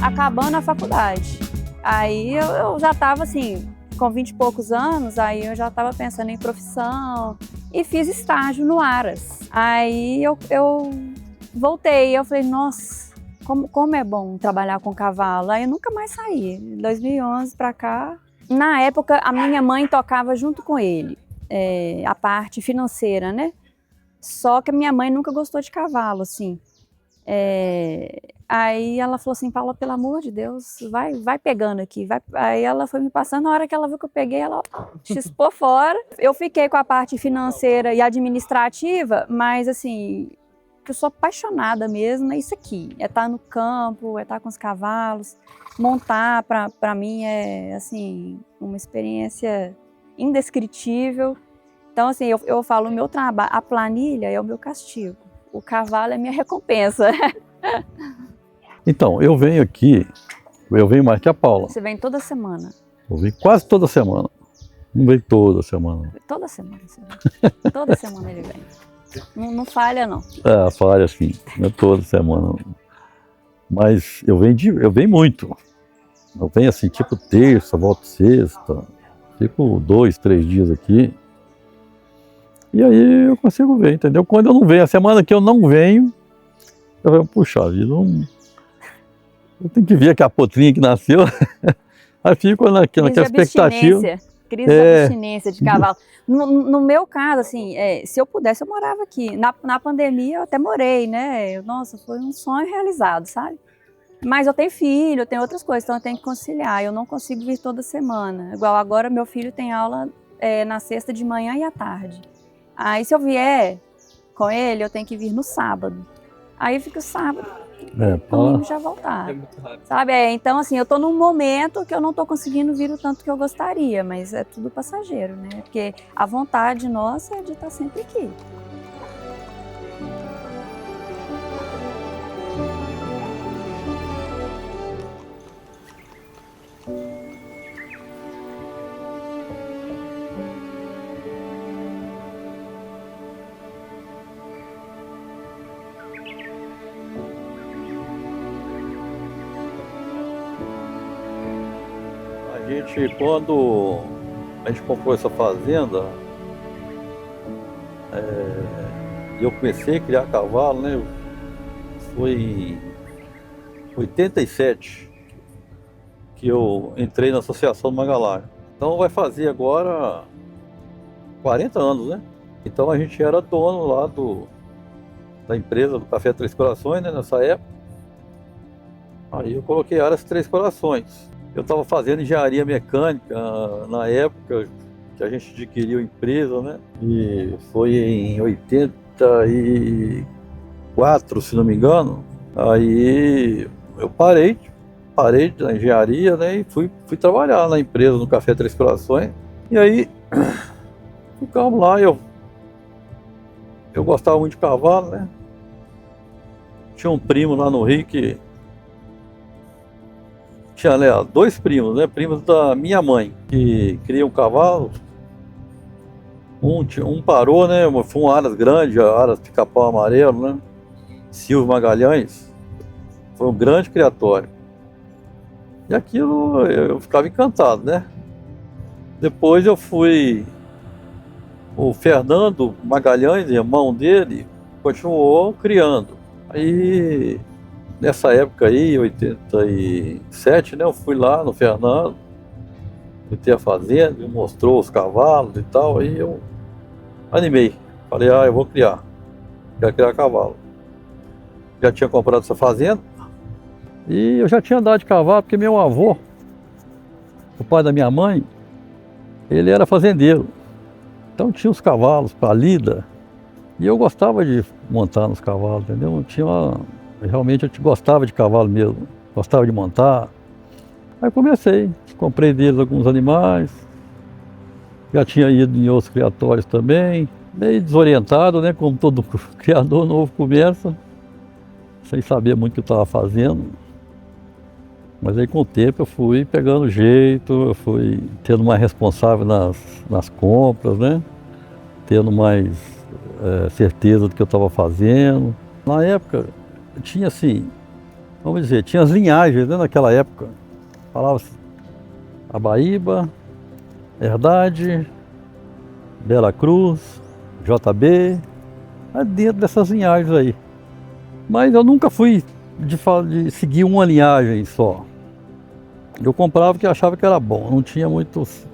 acabando a faculdade. Aí eu já estava assim, com 20 e poucos anos, aí eu já estava pensando em profissão e fiz estágio no Aras. Aí eu voltei, eu falei, nossa, como é bom trabalhar com cavalo. Aí eu nunca mais saí, de 2011 para cá. Na época, a minha mãe tocava junto com ele, a parte financeira, né? Só que a minha mãe nunca gostou de cavalo, assim. Aí ela falou assim, Paula, pelo amor de Deus, vai pegando aqui. Aí ela foi me passando, na hora que ela viu que eu peguei, ela chispou fora. Eu fiquei com a parte financeira e administrativa, mas assim, que eu sou apaixonada mesmo é isso aqui. É estar no campo, é estar com os cavalos. Montar, para mim, é assim, uma experiência indescritível. Então, assim, eu falo, o meu trabalho, a planilha é o meu castigo. O cavalo é minha recompensa. Então, eu venho mais que a Paula. Você vem toda semana? Eu venho quase toda semana. Não vem toda semana. Toda semana você vem. Toda semana ele vem. Não falha, não. Falha sim, não é toda semana. Mas eu venho muito. Eu venho assim, tipo terça, volto sexta. Fico 2, 3 dias aqui. E aí eu consigo ver, entendeu? Quando eu não venho, a semana que eu não venho, eu vou puxar a vida. Eu tenho que ver aquela potrinha que nasceu. Aí fico naquela expectativa. Crise de abstinência de cavalo. No meu caso, assim, se eu pudesse, eu morava aqui. Na pandemia eu até morei, né? Nossa, foi um sonho realizado, sabe? Mas eu tenho filho, eu tenho outras coisas, então eu tenho que conciliar. Eu não consigo vir toda semana. Igual agora, meu filho tem aula na sexta de manhã e à tarde. Aí se eu vier com ele, eu tenho que vir no sábado. Aí fica o sábado, domingo já voltar. É muito rápido. Sabe? Então assim, eu tô num momento que eu não tô conseguindo vir o tanto que eu gostaria, mas é tudo passageiro, né? Porque a vontade nossa é de estar sempre aqui. Quando a gente comprou essa fazenda, eu comecei a criar cavalo, né? Foi em 87 que eu entrei na Associação do Mangalar. Então vai fazer agora 40 anos, né? Então a gente era dono lá da empresa do Café Três Corações, né? Nessa época. Aí eu coloquei Aras Três Corações. Eu estava fazendo engenharia mecânica na época que a gente adquiriu a empresa, né? E foi em 84, se não me engano. Aí eu parei da engenharia, né? E fui trabalhar na empresa, no Café Três Corações. E aí ficamos lá, eu gostava muito de cavalo, né? Tinha um primo lá no Rio que tinha, né, 2 primos, né? Primos da minha mãe, que criam cavalo. Um parou, né? Foi um Aras grande, Aras Pica-Pau Amarelo, né? Silvio Magalhães. Foi um grande criatório. E aquilo eu ficava encantado, né? Depois eu fui... O Fernando Magalhães, irmão dele, continuou criando. Aí... Nessa época aí, 87, né, eu fui lá no Fernando, visitei a fazenda, ele mostrou os cavalos e tal, aí eu animei. Falei, eu vou quero criar cavalo. Já tinha comprado essa fazenda e eu já tinha andado de cavalo, porque meu avô, o pai da minha mãe, ele era fazendeiro. Então tinha os cavalos para lida e eu gostava de montar nos cavalos, entendeu? Realmente eu gostava de cavalo mesmo, gostava de montar. Aí comecei, comprei deles alguns animais, já tinha ido em outros criatórios também, meio desorientado, né, como todo criador novo começa, sem saber muito o que eu estava fazendo. Mas aí com o tempo eu fui pegando jeito, eu fui tendo mais responsável nas compras, né, tendo mais certeza do que eu estava fazendo. Na época, tinha assim, vamos dizer, tinha as linhagens, né, naquela época. Falava-se Abaíba, Herdade, Bela Cruz, JB, dentro dessas linhagens aí. Mas eu nunca fui de seguir uma linhagem só. Eu comprava o que achava que era bom, não tinha muitos.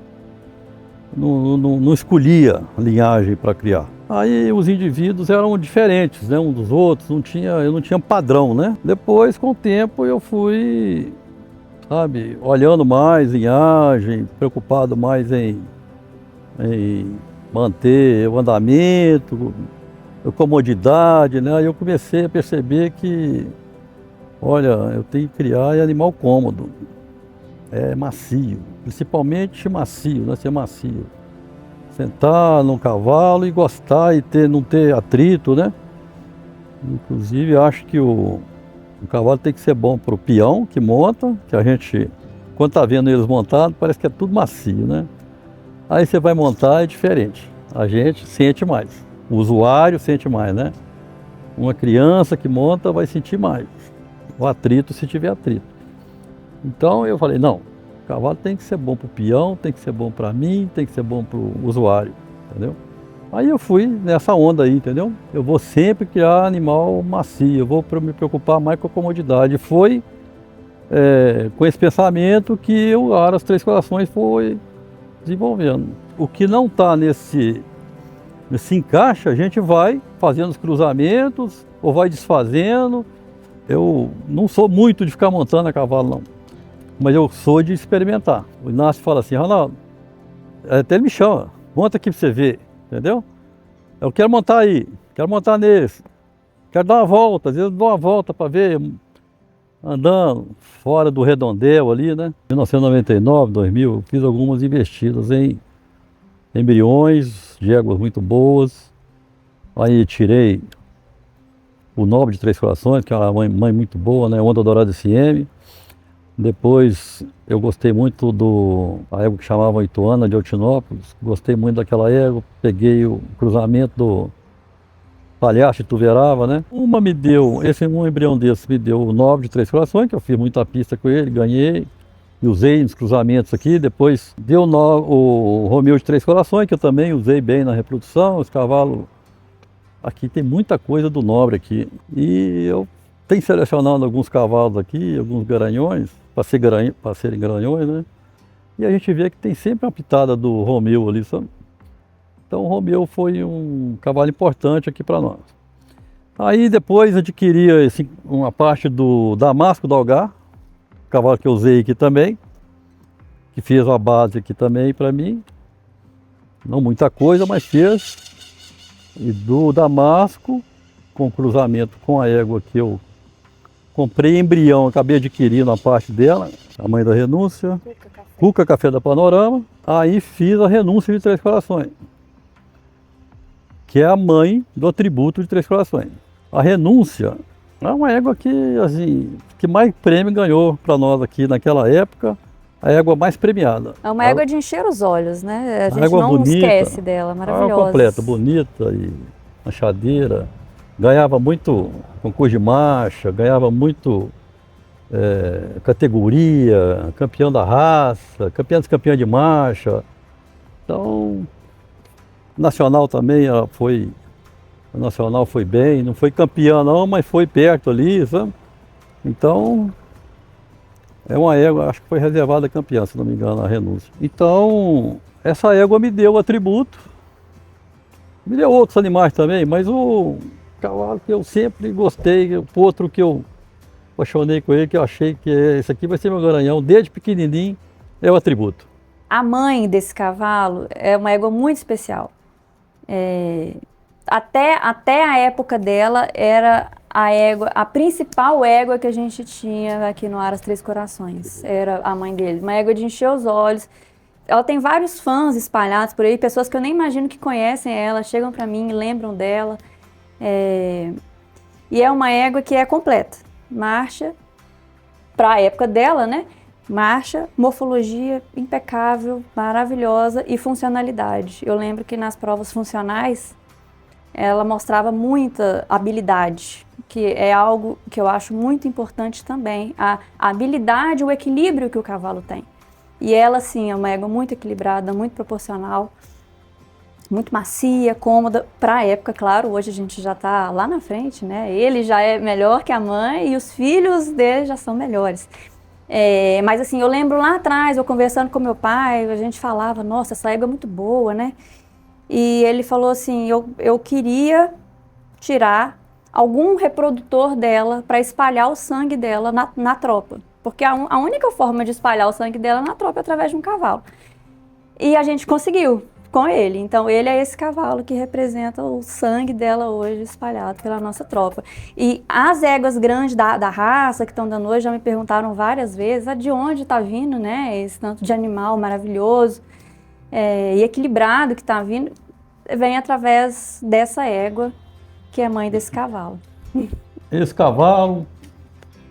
Não escolhia linhagem para criar. Aí os indivíduos eram diferentes, né, um dos outros, eu não tinha padrão, né? Depois, com o tempo, eu fui, sabe, olhando mais linhagem, preocupado mais em manter o andamento, a comodidade, né? Aí eu comecei a perceber que, olha, eu tenho que criar animal cômodo, macio, principalmente macio, né? Ser macio. Sentar num cavalo e gostar e não ter atrito, né? Inclusive, acho que o cavalo tem que ser bom para o peão que monta, que a gente, quando está vendo eles montados, parece que é tudo macio, né? Aí você vai montar, é diferente. A gente sente mais. O usuário sente mais, né? Uma criança que monta vai sentir mais. O atrito, se tiver atrito. Então eu falei, não, o cavalo tem que ser bom para o peão, tem que ser bom para mim, tem que ser bom para o usuário, entendeu? Aí eu fui nessa onda aí, entendeu? Eu vou sempre criar animal macio, eu vou me preocupar mais com a comodidade. Foi com esse pensamento que o Aras Três Corações foi desenvolvendo. O que não está nesse encaixe, a gente vai fazendo os cruzamentos ou vai desfazendo. Eu não sou muito de ficar montando a cavalo, não. Mas eu sou de experimentar. O Inácio fala assim, Ronaldo, até ele me chama, monta aqui para você ver, entendeu? Eu quero montar aí, quero montar nesse, quero dar uma volta, às vezes eu dou uma volta para ver, andando fora do redondel ali, né? Em 1999, 2000, eu fiz algumas investidas em embriões de éguas muito boas. Aí tirei o Nobre de Três Corações, que é uma mãe muito boa, né? Onda Dourada SM. Depois eu gostei muito a égua que chamava Ituana de Altinópolis. Gostei muito daquela égua. Peguei o cruzamento do Palhaço de Tuverava, né? Um embrião desse me deu o Nobre de Três Corações, que eu fiz muita pista com ele, ganhei. E usei nos cruzamentos aqui. Depois deu o Romeu de Três Corações, que eu também usei bem na reprodução. Os cavalos... Aqui tem muita coisa do Nobre aqui. E eu tenho selecionado alguns cavalos aqui, alguns garanhões, para serem garanhões, né? E a gente vê que tem sempre uma pitada do Romeu ali, sabe? Então o Romeu foi um cavalo importante aqui para nós. Aí depois adquiri uma parte do Damasco do Algar, cavalo que eu usei aqui também, que fez a base aqui também para mim. Não muita coisa, mas fez. E do Damasco, com cruzamento com a égua que eu comprei embrião, acabei adquirindo a parte dela, a mãe da Renúncia, Cuca Café da Panorama. Aí fiz a Renúncia de Três Corações, que é a mãe do atributo de Três Corações. A Renúncia é uma égua que mais prêmio ganhou para nós aqui naquela época, a égua mais premiada. É uma égua de encher os olhos, né? A gente égua não bonita, esquece dela, maravilhosa. Completa, bonita e machadeira. Ganhava muito concurso de marcha, ganhava muito categoria, campeão da raça, campeã de marcha. Então, nacional também a nacional foi bem, não foi campeã não, mas foi perto ali, sabe? Então, é uma égua, acho que foi reservada a campeã, se não me engano, a Renúncia. Então, essa égua me deu o atributo, me deu outros animais também, mas o cavalo que eu sempre gostei, o outro que eu apaixonei com ele, que eu achei que esse aqui vai ser meu garanhão, desde pequenininho, é o atributo. A mãe desse cavalo é uma égua muito especial. Até a época dela era a principal égua que a gente tinha aqui no Aras Três Corações. Era a mãe dele, uma égua de encher os olhos. Ela tem vários fãs espalhados por aí, pessoas que eu nem imagino que conhecem ela, chegam para mim e lembram dela. E é uma égua que é completa. Marcha, para a época dela, né? Marcha, morfologia impecável, maravilhosa e funcionalidade. Eu lembro que nas provas funcionais ela mostrava muita habilidade que é algo que eu acho muito importante também, a habilidade, o equilíbrio que o cavalo tem. E ela, sim, é uma égua muito equilibrada, muito proporcional, muito macia, cômoda, para a época, claro, hoje a gente já está lá na frente, né? Ele já é melhor que a mãe e os filhos dele já são melhores. Mas assim, eu lembro lá atrás, eu conversando com meu pai, a gente falava, nossa, essa égua é muito boa, né? E ele falou assim, eu queria tirar algum reprodutor dela para espalhar o sangue dela na tropa. Porque a única forma de espalhar o sangue dela na tropa é através de um cavalo. E a gente conseguiu com ele. Então ele é esse cavalo que representa o sangue dela hoje espalhado pela nossa tropa. E as éguas grandes da raça que estão dando hoje já me perguntaram várias vezes de onde está vindo, né, esse tanto de animal maravilhoso e equilibrado que está vindo. Vem através dessa égua que é mãe desse cavalo. Esse cavalo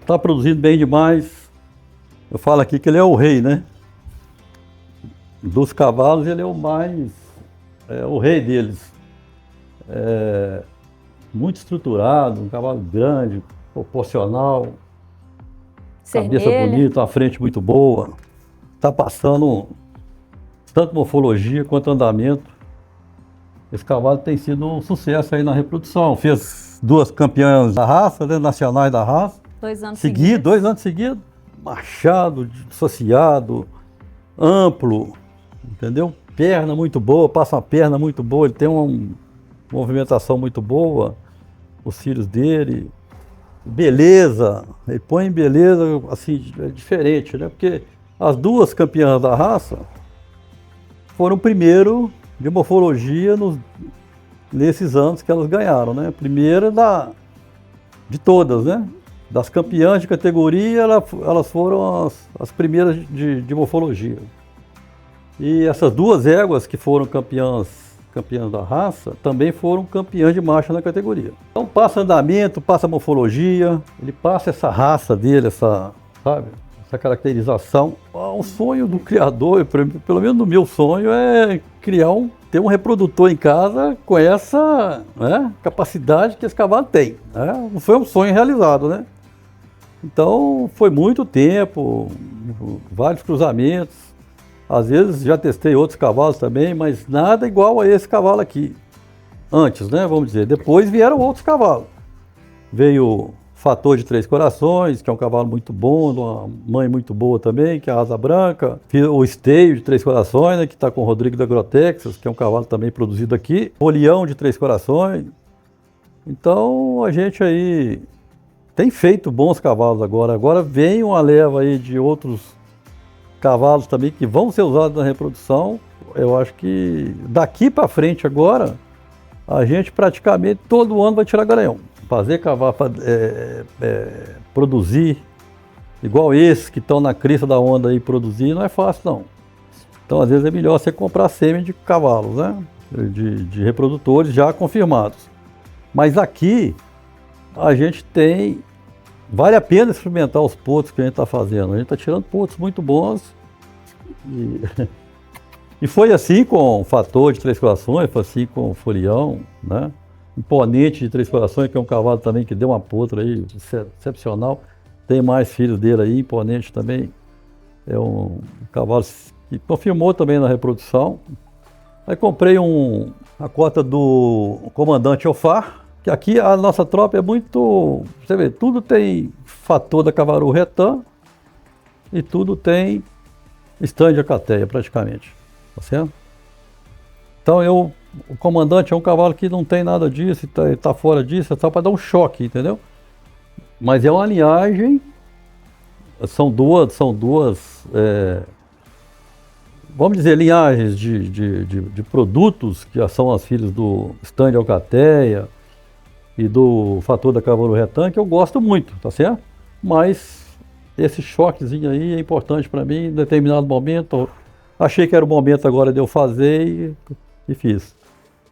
está produzindo bem demais. Eu falo aqui que ele é o rei, né? Dos cavalos, ele é o mais, o rei deles. Muito estruturado, um cavalo grande, proporcional, Cermelha. Cabeça bonita, uma frente muito boa. Está passando tanto morfologia quanto andamento. Esse cavalo tem sido um sucesso aí na reprodução. Fez 2 campeãs da raça, né, nacionais da raça. 2 anos seguidos. 2 anos seguidos. Machado, dissociado, amplo, entendeu? Perna muito boa, passa uma perna muito boa, ele tem uma movimentação muito boa, os filhos dele. Beleza, ele põe em beleza, assim, é diferente, né? Porque as 2 campeãs da raça foram primeiro de morfologia nesses anos que elas ganharam, né? Primeira de todas, né? Das campeãs de categoria, elas foram as primeiras de morfologia. E essas 2 éguas que foram campeãs da raça, também foram campeãs de marcha na categoria. Então passa andamento, passa morfologia, ele passa essa raça dele, essa caracterização. O sonho do criador, pelo menos no meu sonho, é ter um reprodutor em casa com essa, né, capacidade que esse cavalo tem. Né? Foi um sonho realizado, né? Então foi muito tempo, vários cruzamentos. Às vezes já testei outros cavalos também, mas nada igual a esse cavalo aqui. Antes, né, vamos dizer. Depois vieram outros cavalos. Veio Fator de Três Corações, que é um cavalo muito bom, uma mãe muito boa também, que é a Asa Branca. O Esteio de Três Corações, né, que está com o Rodrigo da Agrotexas, que é um cavalo também produzido aqui. O Leão de Três Corações. Então a gente aí tem feito bons cavalos agora. Agora vem uma leva aí de outros cavalos também que vão ser usados na reprodução. Eu acho que daqui para frente agora, a gente praticamente todo ano vai tirar garanhão. Fazer cavalo, produzir, igual esses que estão na crista da onda aí produzir, não é fácil não. Então às vezes é melhor você comprar sêmen de cavalos, né? De reprodutores já confirmados. Mas aqui a gente vale a pena experimentar os potros que a gente está fazendo. A gente está tirando potros muito bons. E foi assim com o Fator de Três Corações, foi assim com o Folião, né? Imponente de Três Corações, que é um cavalo também que deu uma potra aí, excepcional. Tem mais filhos dele aí, Imponente também. É um cavalo que confirmou também na reprodução. Aí comprei a cota do Comandante Ofar, que aqui a nossa tropa é muito... Você vê, tudo tem Fator da Cavaru Retã e tudo tem stand de Acateia, praticamente. Tá certo? Então o Comandante é um cavalo que não tem nada disso, tá fora disso, é só para dar um choque, entendeu? Mas é uma linhagem, são duas vamos dizer, linhagens de produtos que são as filhas do stand de Alcateia e do Fator da Cavaru Retã, que eu gosto muito, tá certo? Mas esse choquezinho aí é importante para mim em determinado momento. Achei que era o momento agora de eu fazer e fiz.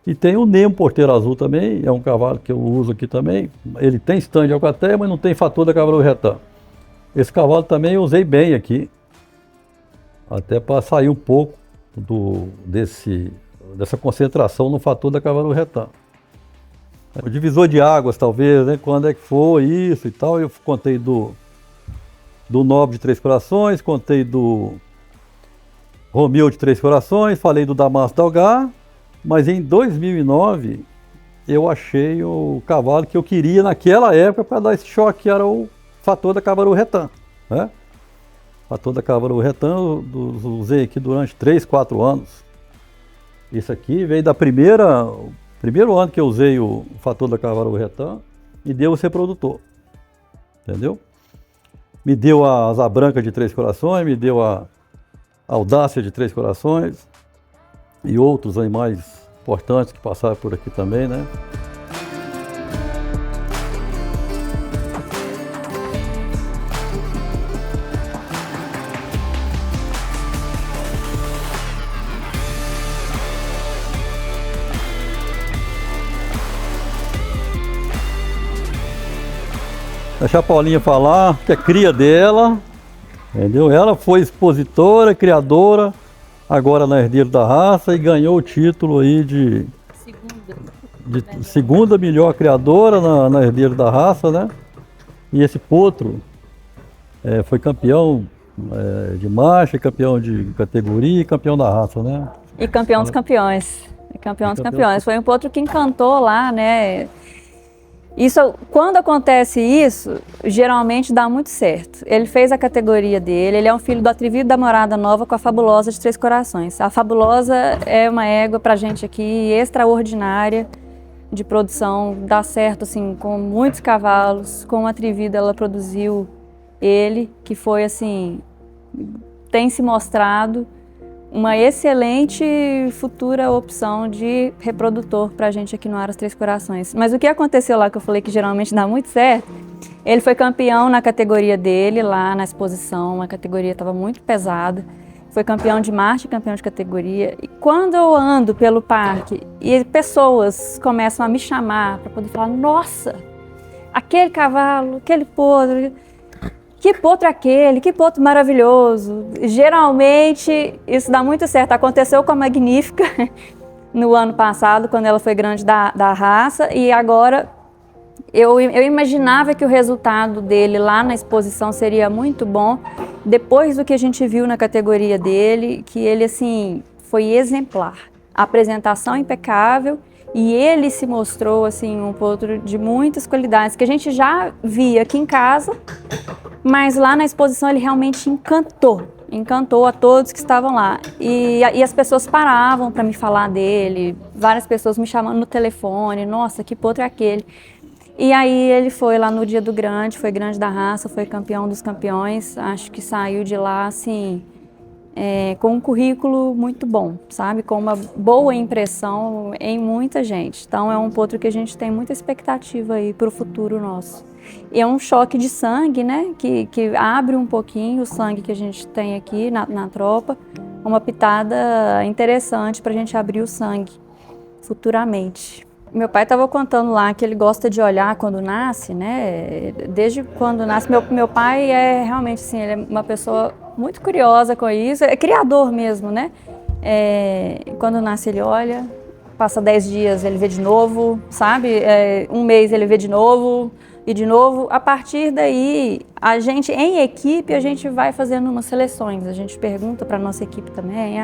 E tem o Nemo Porteiro Azul também, é um cavalo que eu uso aqui também. Ele tem stand de Alcateia, mas não tem Fator da Cavaru Retã. Esse cavalo também eu usei bem aqui, até para sair um pouco dessa concentração no Fator da Cavaru Retã. O divisor de águas, talvez, né? Quando é que foi isso e tal. Eu contei do Nobre de Três Corações, contei do Romeu de Três Corações, falei do Damasco da Algar, mas em 2009 eu achei o cavalo que eu queria naquela época para dar esse choque, que era o Fator da Cabaru-Retã, né? Fator da Cabaru-Retã eu usei aqui durante 3, 4 anos. Isso aqui veio da primeiro ano que eu usei o Fator da Cabaru-Retã e deu o reprodutor, entendeu? Me deu a Asa Branca de Três Corações, me deu a Audácia de Três Corações e outros animais importantes que passaram por aqui também, né? Deixar a Paulinha falar, que é cria dela, entendeu? Ela foi expositora, criadora, agora na Herdeiro da Raça e ganhou o título aí de segunda melhor criadora na Herdeiro da Raça, né? E esse potro foi campeão de marcha, campeão de categoria e campeão da raça, né? E campeão dos campeões. Campeão dos campeões. Foi um potro que encantou lá, né? Isso, quando acontece isso, geralmente dá muito certo. Ele fez a categoria dele, ele é um filho do Atrevido da Morada Nova com a Fabulosa de Três Corações. A Fabulosa é uma égua pra gente aqui extraordinária de produção, dá certo assim com muitos cavalos. Com o Atrevido ela produziu ele, que foi assim, tem se mostrado uma excelente futura opção de reprodutor para a gente aqui no Aras Três Corações. Mas o que aconteceu lá, que eu falei que geralmente dá muito certo, ele foi campeão na categoria dele, lá na exposição, a categoria estava muito pesada, foi campeão de marcha e campeão de categoria. E quando eu ando pelo parque e pessoas começam a me chamar para poder falar, nossa, aquele cavalo, aquele potro, que potro aquele, que potro maravilhoso. Geralmente isso dá muito certo. Aconteceu com a Magnífica no ano passado, quando ela foi grande da raça, e agora eu imaginava que o resultado dele lá na exposição seria muito bom, depois do que a gente viu na categoria dele, que ele assim foi exemplar. A apresentação impecável, e ele se mostrou assim um potro de muitas qualidades que a gente já via aqui em casa, mas lá na exposição ele realmente encantou a todos que estavam lá. E as pessoas paravam para me falar dele, várias pessoas me chamando no telefone, nossa, que potro é aquele? E aí ele foi lá no dia do grande, foi grande da raça, foi campeão dos campeões, acho que saiu de lá assim, com um currículo muito bom, sabe? Com uma boa impressão em muita gente. Então é um potro que a gente tem muita expectativa aí para o futuro nosso. E é um choque de sangue, né? Que abre um pouquinho o sangue que a gente tem aqui na tropa. Uma pitada interessante para a gente abrir o sangue futuramente. Meu pai estava contando lá que ele gosta de olhar quando nasce, né? Desde quando nasce. Meu pai é realmente assim, ele é uma pessoa muito curiosa com isso, é criador mesmo, né? Quando nasce ele olha, passa 10 dias ele vê de novo, sabe? Um mês ele vê de novo e de novo. A partir daí, a gente, em equipe, a gente vai fazendo umas seleções. A gente pergunta para a nossa equipe também,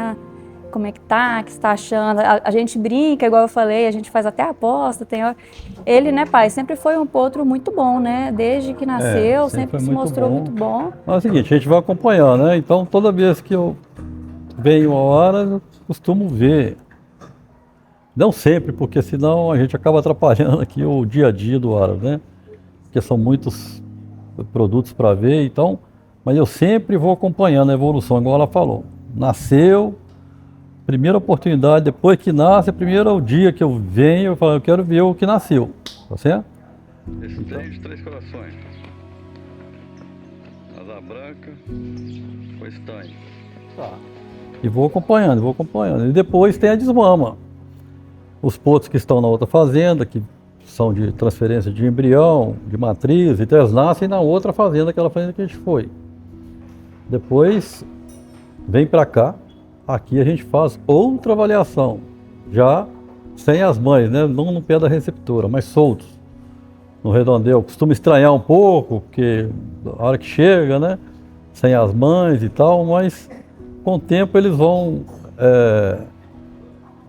como é que tá, o que você tá achando? A gente brinca, igual eu falei, a gente faz até aposta. Ele, né, pai, sempre foi um potro muito bom, né? Desde que nasceu, sempre se mostrou muito bom. Mas é o seguinte, a gente vai acompanhar, né? Então, toda vez que eu venho a hora, eu costumo ver. Não sempre, porque senão a gente acaba atrapalhando aqui o dia a dia do Aras, né? Porque são muitos produtos para ver, então... Mas eu sempre vou acompanhando a evolução, igual ela falou. Nasceu... Primeira oportunidade, depois que nasce, primeiro é o dia que eu venho, eu falo, eu quero ver o que nasceu, tá certo? Esse tem de Três Corações. Asa Branca, com estanho. Tá. E vou acompanhando. E depois tem a desmama. Os potros que estão na outra fazenda, que são de transferência de embrião, de matriz, então eles nascem na outra fazenda, aquela fazenda que a gente foi. Depois vem para cá. Aqui a gente faz outra avaliação, já sem as mães, né? Não no pé da receptora, mas soltos no redondel. Costuma estranhar um pouco, porque a hora que chega, né? Sem as mães e tal, mas com o tempo eles vão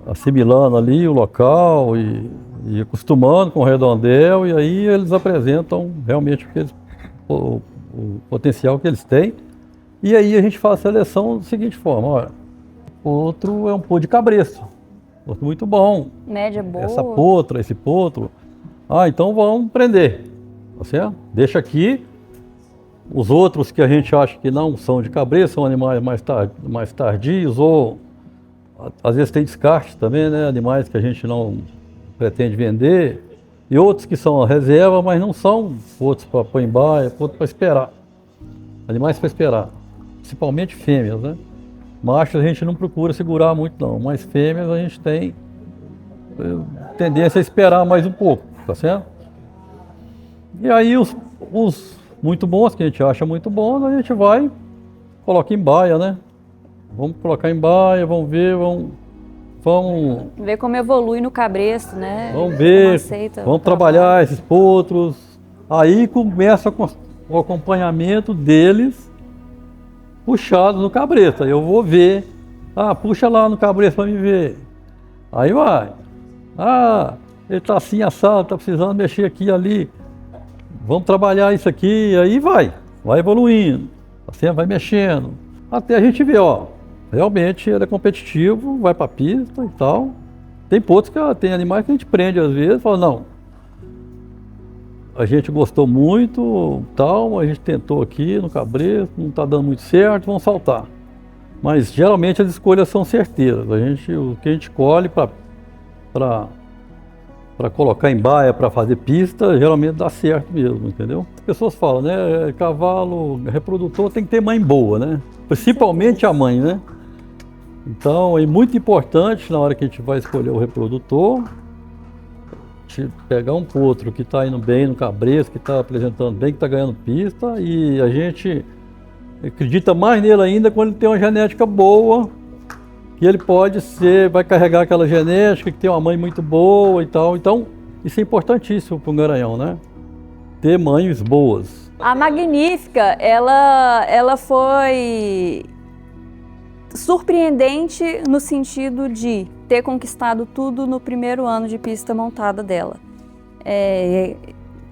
assimilando ali o local e acostumando com o redondel, e aí eles apresentam realmente o potencial que eles têm. E aí a gente faz a seleção da seguinte forma: olha, o outro é um potro de cabresto, outro muito bom. Média boa. Essa potra, esse potro. Ah, então vamos prender, tá certo? Deixa aqui. Os outros que a gente acha que não são de cabresto, são animais mais tardios, ou às vezes tem descarte também, né? Animais que a gente não pretende vender. E outros que são a reserva, mas não são outros para pôr em baia, outros para esperar. Animais para esperar. Principalmente fêmeas, né? Machos a gente não procura segurar muito não, mas fêmeas a gente tem tendência a esperar mais um pouco, tá certo? E aí os muito bons, que a gente acha muito bons, a gente vai, coloca em baia, né? Vamos colocar em baia, vamos ver, vamos ver como evolui no cabresto, né? Vamos ver, vamos trabalhar esses potros. Aí começa o acompanhamento deles puxados no cabresto. Aí eu vou ver, puxa lá no cabresto para me ver. Aí vai, ele tá assim assado, tá precisando mexer aqui ali. Vamos trabalhar isso aqui, aí vai evoluindo, assim, vai mexendo. Até a gente ver, realmente ele é competitivo, vai para a pista e tal. Tem potros tem animais que a gente prende às vezes, fala, não, a gente gostou muito, tal, a gente tentou aqui no cabresto, não está dando muito certo, vamos saltar. Mas geralmente as escolhas são certeiras. O que a gente escolhe para colocar em baia, para fazer pista, geralmente dá certo mesmo, entendeu? As pessoas falam, né, cavalo reprodutor tem que ter mãe boa, né? Principalmente a mãe, né? Então é muito importante na hora que a gente vai escolher o reprodutor, pegar um potro que está indo bem no cabresto, que está apresentando bem, que está ganhando pista, e a gente acredita mais nele ainda quando ele tem uma genética boa, que ele vai carregar aquela genética, que tem uma mãe muito boa e tal. Então, isso é importantíssimo para um garanhão, né? Ter mães boas. A Magnífica, ela foi surpreendente no sentido de ter conquistado tudo no primeiro ano de pista montada dela.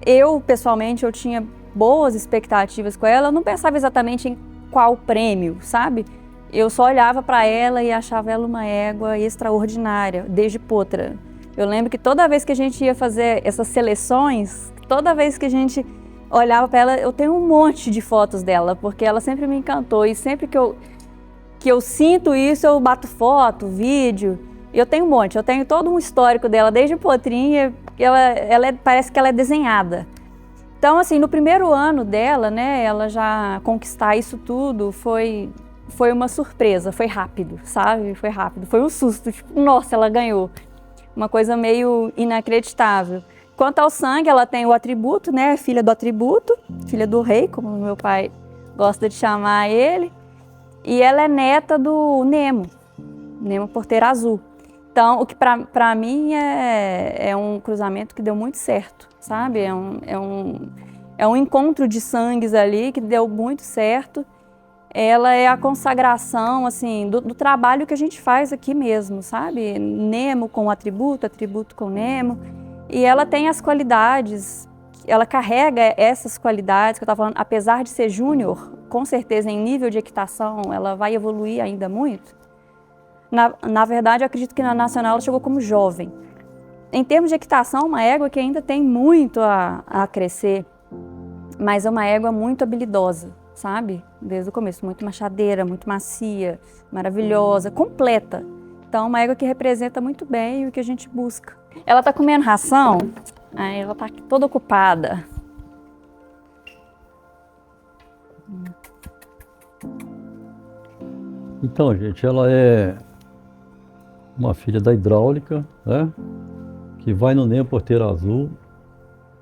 Eu, pessoalmente, eu tinha boas expectativas com ela, eu não pensava exatamente em qual prêmio, sabe? Eu só olhava para ela e achava ela uma égua extraordinária, desde potra. Eu lembro que toda vez que a gente ia fazer essas seleções, toda vez que a gente olhava para ela, eu tenho um monte de fotos dela, porque ela sempre me encantou, e sempre que eu sinto isso, eu bato foto, vídeo. Eu tenho um monte, eu tenho todo um histórico dela, desde potrinha, parece que ela é desenhada. Então, assim, no primeiro ano dela, né, ela já conquistar isso tudo foi uma surpresa, foi rápido, sabe? Foi rápido, foi um susto, tipo, nossa, ela ganhou. Uma coisa meio inacreditável. Quanto ao sangue, ela tem o atributo, né, filha do atributo, filha do rei, como meu pai gosta de chamar ele. E ela é neta do Nemo Porteiro Azul. Então, o que para mim é um cruzamento que deu muito certo, sabe? É um encontro de sangues ali que deu muito certo. Ela é a consagração, assim, do trabalho que a gente faz aqui mesmo, sabe? Nemo com atributo, atributo com Nemo. E ela tem as qualidades, ela carrega essas qualidades que eu estava falando, apesar de ser júnior, com certeza em nível de equitação ela vai evoluir ainda muito. Na verdade, eu acredito que na Nacional ela chegou como jovem. Em termos de equitação, uma égua que ainda tem muito a crescer, mas é uma égua muito habilidosa, sabe? Desde o começo, muito machadeira, muito macia, maravilhosa, completa. Então, uma égua que representa muito bem o que a gente busca. Ela está comendo ração, aí ela está toda ocupada. Então, gente, ela é uma filha da hidráulica, né? Que vai no Nemo Porteiro Azul.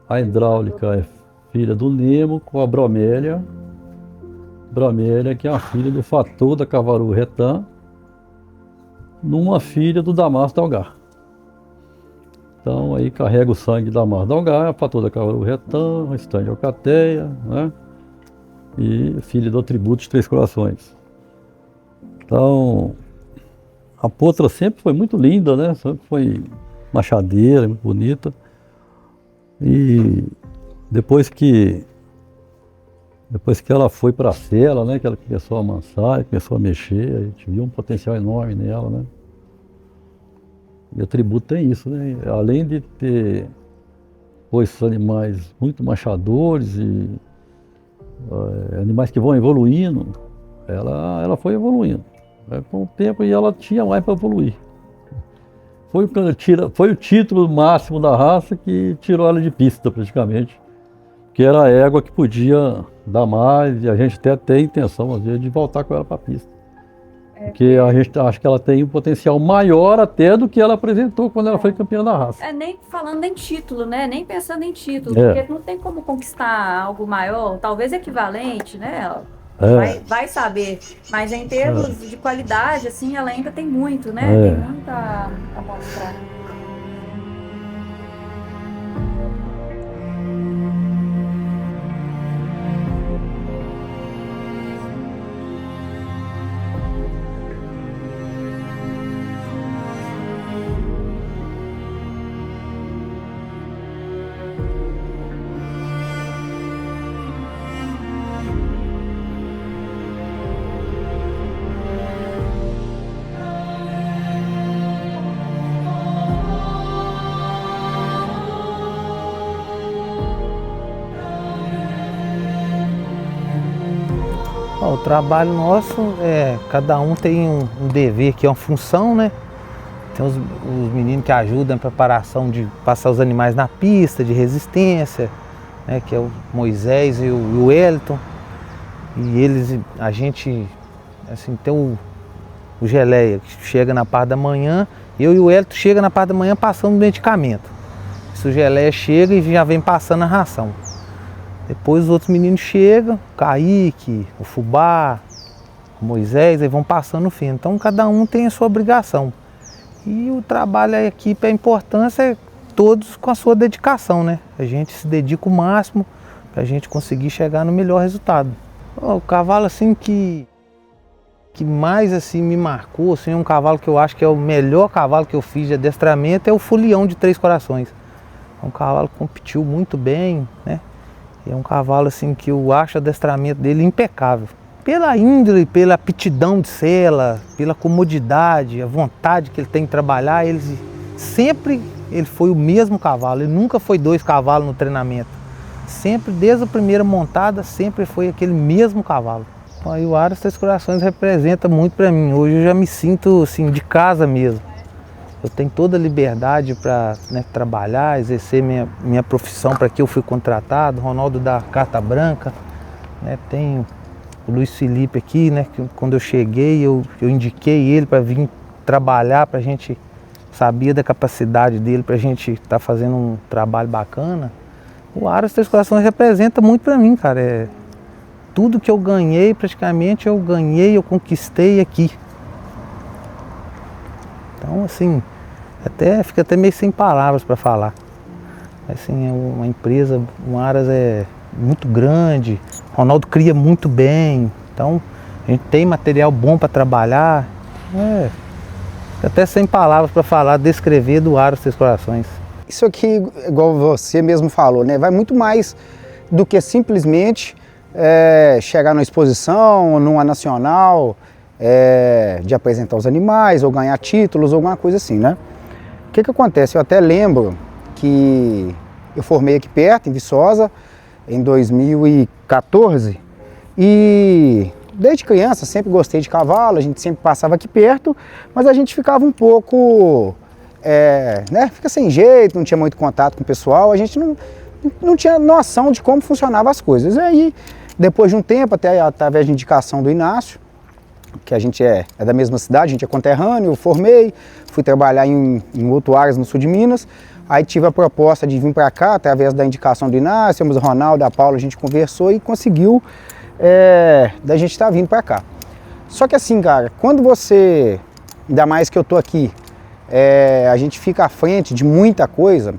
A hidráulica é filha do Nemo com a Bromélia. Bromélia, que é a filha do Fator da Cavaru Retã, numa filha do Damasco Delgar. Então aí carrega o sangue da Mardongar para toda a cavalo retão, restante de alcateia, né? E filho do tributo de Três Corações. Então, a potra sempre foi muito linda, né? Sempre foi machadeira, muito bonita. E depois que ela foi para a cela, né? Que ela começou a amansar, começou a mexer, a gente viu um potencial enorme nela, né? E o tributo tem isso, né? Além de ter esses animais muito machadores e animais que vão evoluindo, ela foi evoluindo. Com o tempo e ela tinha mais para evoluir. Foi o título máximo da raça que tirou ela de pista praticamente. Que era a égua que podia dar mais e a gente até tem intenção às vezes de voltar com ela para a pista. Porque a gente acha que ela tem um potencial maior até do que ela apresentou quando ela foi campeã da raça. Nem falando em título, né? Nem pensando em título, porque não tem como conquistar algo maior, talvez equivalente, né? Vai saber. Mas em termos de qualidade, assim, ela ainda tem muito, né? Tem muito a mostrar. O trabalho nosso cada um tem um dever, que é uma função, né? Tem os meninos que ajudam na preparação de passar os animais na pista, de resistência, né? Que é o Moisés e o Wellington. E a gente, assim, tem o Geleia, que chega na parte da manhã, eu e o Wellington chega na parte da manhã passando o medicamento. Se o Geleia chega e já vem passando a ração. Depois os outros meninos chegam, o Kaique, o Fubá, o Moisés, aí vão passando o feno. Então cada um tem a sua obrigação. E o trabalho da equipe, a importância é todos com a sua dedicação, né? A gente se dedica o máximo para a gente conseguir chegar no melhor resultado. O cavalo assim que mais assim me marcou, assim, é um cavalo que eu acho que é o melhor cavalo que eu fiz de adestramento, é o Fulião de Três Corações. É um cavalo que competiu muito bem, né? É um cavalo assim que eu acho o adestramento dele impecável. Pela índole, pela aptidão de sela, pela comodidade, a vontade que ele tem de trabalhar, ele foi o mesmo cavalo, ele nunca foi 2 cavalos no treinamento. Sempre, desde a primeira montada, sempre foi aquele mesmo cavalo. Aí o Aras Três Corações representa muito para mim. Hoje eu já me sinto assim, de casa mesmo. Eu tenho toda a liberdade para trabalhar, exercer minha profissão para que eu fui contratado. Ronaldo da Carta Branca, né? Tenho o Luiz Felipe aqui, né? Que quando eu cheguei eu indiquei ele para vir trabalhar, para a gente sabia da capacidade dele para a gente estar fazendo um trabalho bacana. O Aras Três Corações representa muito para mim, cara. Tudo que eu ganhei, praticamente eu conquistei aqui. Então, assim, fica até meio sem palavras para falar. Assim, é uma empresa, o Aras é muito grande, o Ronaldo cria muito bem, então a gente tem material bom para trabalhar. Fica até sem palavras para falar, descrever do Aras Três Corações. Isso aqui, igual você mesmo falou, né, vai muito mais do que simplesmente chegar numa exposição, numa nacional, de apresentar os animais ou ganhar títulos, alguma coisa assim, né? O que acontece? Eu até lembro que eu formei aqui perto, em Viçosa, em 2014, e desde criança sempre gostei de cavalo, a gente sempre passava aqui perto, mas a gente ficava um pouco, fica sem jeito, não tinha muito contato com o pessoal, a gente não tinha noção de como funcionavam as coisas. E aí, depois de um tempo, até através de indicação do Inácio, que a gente é da mesma cidade, a gente é conterrâneo, eu formei, fui trabalhar em outro Aras, no sul de Minas, aí tive a proposta de vir para cá, através da indicação do Inácio, o Ronaldo, a Paula, a gente conversou e conseguiu da gente estar vindo para cá. Só que assim, cara, quando você, ainda mais que eu tô aqui a gente fica à frente de muita coisa,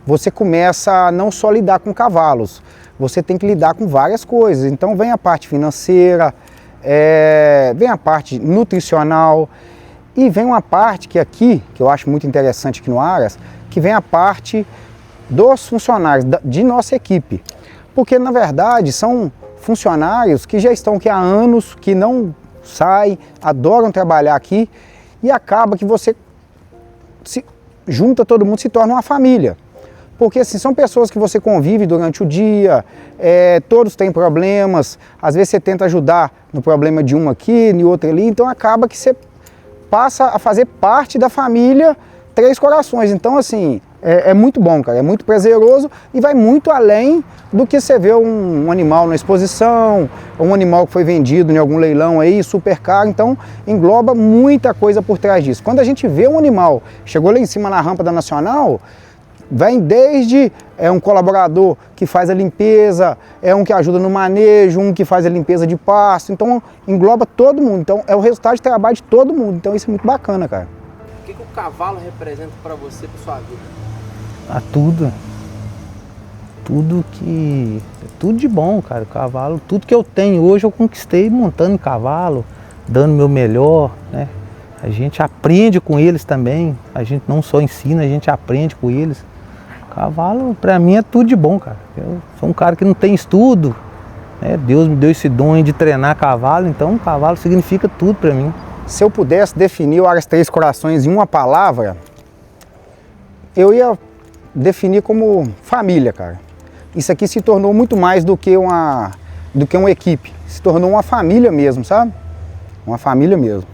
você começa a não só lidar com cavalos, você tem que lidar com várias coisas. Então vem a parte financeira, vem a parte nutricional e vem uma parte que aqui, que eu acho muito interessante aqui no Aras, que vem a parte dos funcionários, de nossa equipe. Porque na verdade são funcionários que já estão aqui há anos, que não saem, adoram trabalhar aqui e acaba que você se junta todo mundo, se torna uma família. Porque assim, são pessoas que você convive durante o dia, todos têm problemas, às vezes você tenta ajudar no problema de um aqui, no outro ali, então acaba que você passa a fazer parte da família Três Corações. Então assim, é muito bom, cara, é muito prazeroso e vai muito além do que você vê um animal na exposição, um animal que foi vendido em algum leilão aí, super caro, então engloba muita coisa por trás disso. Quando a gente vê um animal, chegou lá em cima na rampa da Nacional, vem desde um colaborador que faz a limpeza, um que ajuda no manejo, um que faz a limpeza de pasto, então engloba todo mundo, então é o resultado de trabalho de todo mundo, então isso é muito bacana, cara. O que o cavalo representa para você, para sua vida? Tudo. Tudo de bom, cara, o cavalo, tudo que eu tenho hoje eu conquistei montando em cavalo, dando meu melhor, né? A gente aprende com eles também, a gente não só ensina, a gente aprende com eles. Cavalo, pra mim, é tudo de bom, cara. Eu sou um cara que não tem estudo, né? Deus me deu esse dom de treinar cavalo, então cavalo significa tudo pra mim. Se eu pudesse definir o Aras Três Corações em uma palavra, eu ia definir como família, cara. Isso aqui se tornou muito mais do que uma equipe, se tornou uma família mesmo, sabe? Uma família mesmo.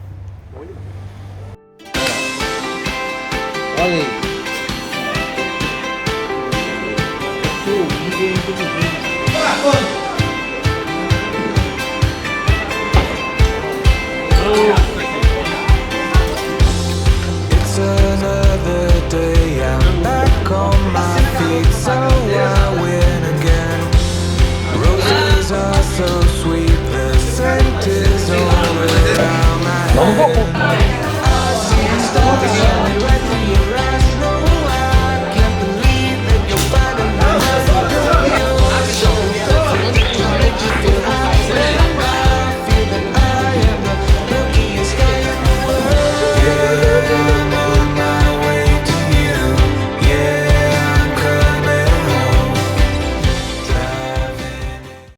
Olha aí. It's another day, I'm back on my feet, so I win again. Roses are so sweet, the scent is all around my head.